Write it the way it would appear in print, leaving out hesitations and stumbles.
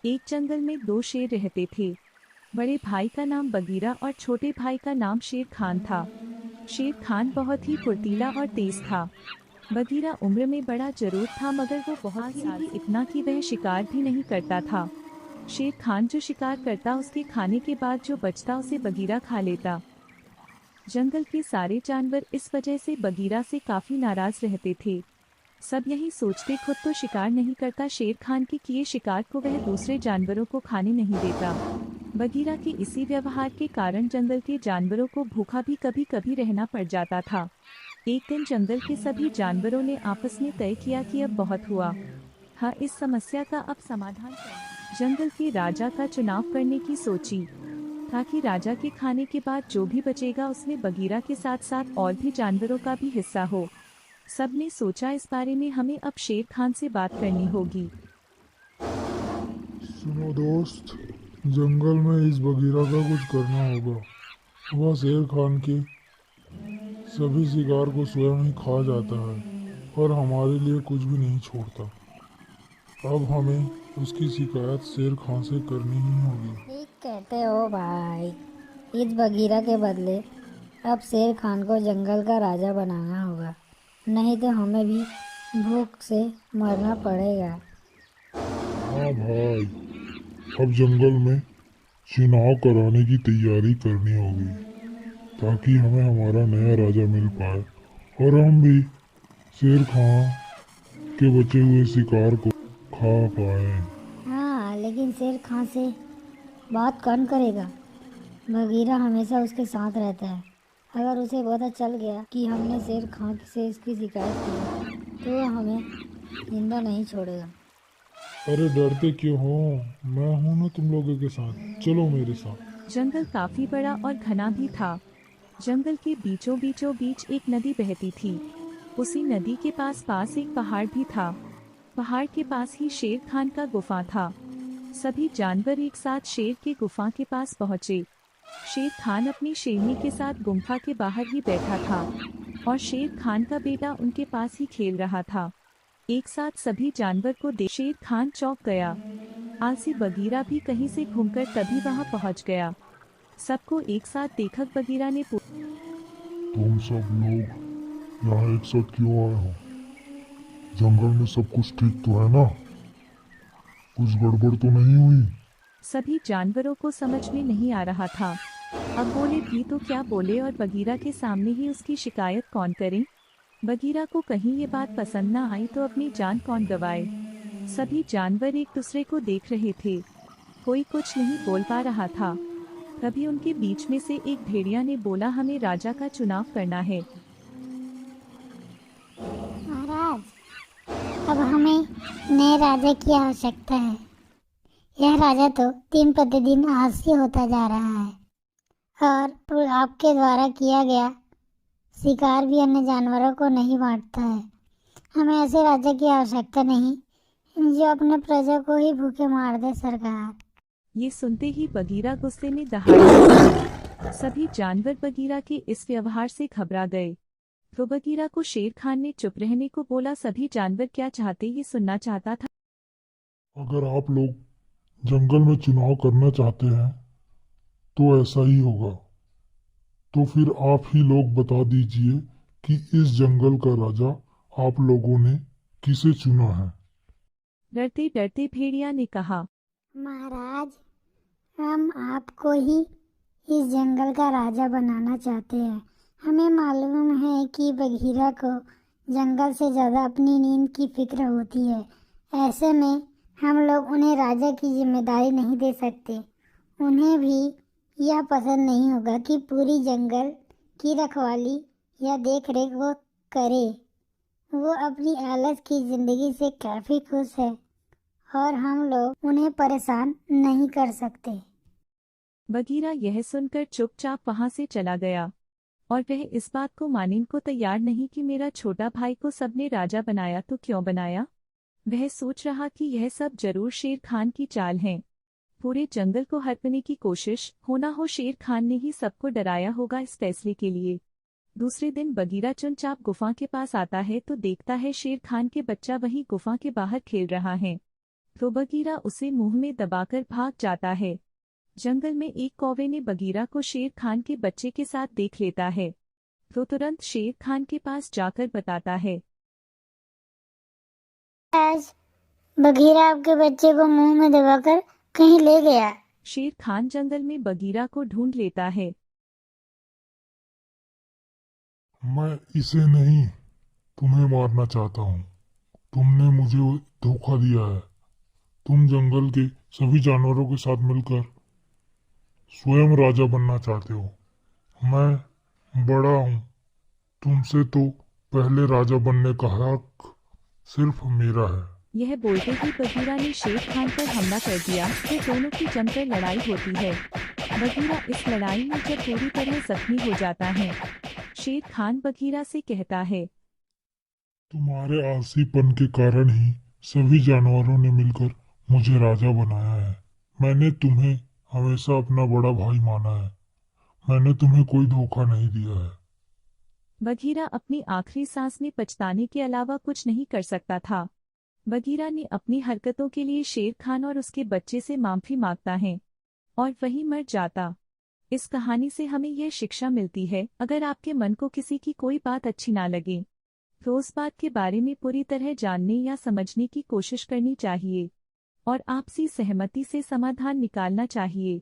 एक जंगल में दो शेर रहते थे। बड़े भाई का नाम बगीरा और छोटे भाई का नाम शेर खान था। शेर खान बहुत ही फुर्तीला और तेज था। बगीरा उम्र में बड़ा जरूर था, मगर वो बहुत ही आलसी, इतना कि वह शिकार भी नहीं करता था। शेर खान जो शिकार करता, उसके खाने के बाद जो बचता उसे बगीरा खा लेता। जंगल के सारे जानवर इस वजह से बगीरा से काफी नाराज रहते थे। सब यही सोचते, खुद तो शिकार नहीं करता, शेर खान के किए शिकार को वह दूसरे जानवरों को खाने नहीं देता। बगीरा के इसी व्यवहार के कारण जंगल के जानवरों को भूखा भी कभी कभी रहना पड़ जाता था। एक दिन जंगल के सभी जानवरों ने आपस में तय किया कि अब बहुत हुआ। हाँ, इस समस्या का अब समाधान करना। जंगल के राजा का चुनाव करने की सोची, ताकि राजा के खाने के बाद जो भी बचेगा उसमें बगीरा के साथ साथ और भी जानवरों का भी हिस्सा हो। सबने सोचा, इस बारे में हमें अब शेर खान से बात करनी होगी। सुनो दोस्त, जंगल में इस बगीरा का कुछ करना होगा। वह शेर खान के सभी शिकार को स्वयं ही खा जाता है और हमारे लिए कुछ भी नहीं छोड़ता। अब हमें उसकी शिकायत शेर खान से करनी ही होगी। ठीक कहते हो भाई। इस बगीरा के बदले अब शेर खान को जंगल का राजा बनाना होगा, नहीं तो हमें भी भूख से मरना पड़ेगा। हाँ भाई, अब जंगल में चुनाव कराने की तैयारी करनी होगी ताकि हमें हमारा नया राजा मिल पाए और हम भी शेर खान के बचे हुए शिकार को खा पाए। हाँ, लेकिन शेर खान से बात कौन करेगा? बगीरा हमेशा उसके साथ रहता है। अगर उसे पता चल गया कि हमने शेर खान से इसकी शिकायत की है, तो वह हमें जिंदा नहीं छोड़ेगा। अरे डरते क्यों हो? मैं हूं ना तुम लोगों के साथ, चलो मेरे साथ। जंगल काफी बड़ा और घना भी था। जंगल के बीचों बीचों बीच एक नदी बहती थी। उसी नदी के पास पास एक पहाड़ भी था। पहाड़ के पास ही शेर खान का गुफा था। सभी जानवर एक साथ शेर के गुफा के पास पहुंचे। शेर खान अपनी शेरनी के साथ गुफा के बाहर ही बैठा था और शेर खान का बेटा उनके पास ही खेल रहा था। एक साथ सभी जानवर को देख शेर खान चौंक गया। आलसी बगीरा भी कहीं से घूमकर तभी वहां पहुंच गया। सबको एक साथ देखकर बगीरा ने तुम सब लोग यहाँ एक साथ क्यों आए हो? जंगल में सब कुछ ठीक तो है ना? कुछ गड़बड़ तो नहीं हुई? सभी जानवरों को समझ में नहीं आ रहा था। अब बोले भी तो क्या बोले, और बगीरा के सामने ही उसकी शिकायत कौन करे। बगीरा को कहीं ये बात पसंद ना आई तो अपनी जान कौन गवाए। सभी जानवर एक दूसरे को देख रहे थे। कोई कुछ नहीं बोल पा रहा था। तभी उनके बीच में से एक भेड़िया ने बोला, हमें राजा का चुनाव करना है। महाराज, अब हमें नए राजा की आवश्यकता है। यह राजा तो दिन प्रतिदिन आलसी होता जा रहा है और आपके द्वारा किया गया शिकार भी अन्य जानवरों को नहीं बांटता है। हमें ऐसे राजा की आवश्यकता नहीं जो अपने प्रजा को ही भूखे मार दे। सरकार। ये सुनते ही बगीरा गुस्से में दहाड़ दिया। सभी जानवर बगीरा के इस व्यवहार से घबरा गए। तो बगीरा को शेर खान ने चुप रहने को बोला। सभी जानवर क्या चाहते ये सुनना चाहता था। अगर आप लोग जंगल में चुनाव करना चाहते हैं तो ऐसा ही होगा। तो फिर आप ही लोग बता दीजिए कि इस जंगल का राजा आप लोगों ने किसे चुना है? डरते डरते भेड़िया ने कहा, महाराज, हम आपको ही इस जंगल का राजा बनाना चाहते हैं। हमें मालूम है कि बगीरा को जंगल से ज़्यादा अपनी नींद की फिक्र होती है। ऐसे में हम लोग उन्हें राजा की जिम्मेदारी नहीं दे सकते। उन्हें भी यह पसंद नहीं होगा कि पूरी जंगल की रखवाली या देख रेख वो करे। वो अपनी आलस की जिंदगी से काफ़ी खुश है और हम लोग उन्हें परेशान नहीं कर सकते। बगीरा यह सुनकर चुपचाप वहां से चला गया और वह इस बात को मानने को तैयार नहीं कि मेरा छोटा भाई को सबने राजा बनाया तो क्यों बनाया। वह सोच रहा कि यह सब जरूर शेर खान की चाल है। पूरे जंगल को हड़पने की कोशिश होना हो, शेर खान ने ही सबको डराया होगा इस फैसले के लिए। दूसरे दिन बगीरा चुपचाप गुफा के पास आता है तो देखता है शेर खान के बच्चा वही गुफा के बाहर खेल रहा है। तो बगीरा उसे मुंह में दबाकर भाग जाता है। जंगल में एक कौवे ने बगीरा को शेर खान के बच्चे के साथ देख लेता है, तो तुरंत शेर खान के पास जाकर बताता है। आज बघीरा आपके बच्चे को मुंह में दबाकर कहीं ले गया। शेर खान जंगल में बगीरा को ढूंढ लेता है। मैं इसे नहीं, तुम्हें मारना चाहता हूँ। तुमने मुझे धोखा दिया है। तुम जंगल के सभी जानवरों के साथ मिलकर स्वयं राजा बनना चाहते हो। मैं बड़ा हूँ, तुमसे तो पहले राजा बनने का हक सिर्फ मेरा है। यह बोलते ही बगीरा ने शेर खान पर हमला कर दिया। फिर दोनों की जमकर लड़ाई होती है। बगीरा इस लड़ाई में जब पूरी तरह जख्मी हो जाता है, शेर खान बगीरा से कहता है। तुम्हारे आलसीपन के कारण ही सभी जानवरों ने मिलकर मुझे राजा बनाया है। मैंने तुम्हें हमेशा अपना बड़ा भाई माना है। मैंने तुम्हें कोई धोखा नहीं दिया है। बगीरा अपनी आखिरी सांस में पछताने के अलावा कुछ नहीं कर सकता था। बगीरा ने अपनी हरकतों के लिए शेर खान और उसके बच्चे से माफी मांगता है और वहीं मर जाता। इस कहानी से हमें यह शिक्षा मिलती है, अगर आपके मन को किसी की कोई बात अच्छी ना लगे तो उस बात के बारे में पूरी तरह जानने या समझने की कोशिश करनी चाहिए और आपसी सहमति से समाधान निकालना चाहिए।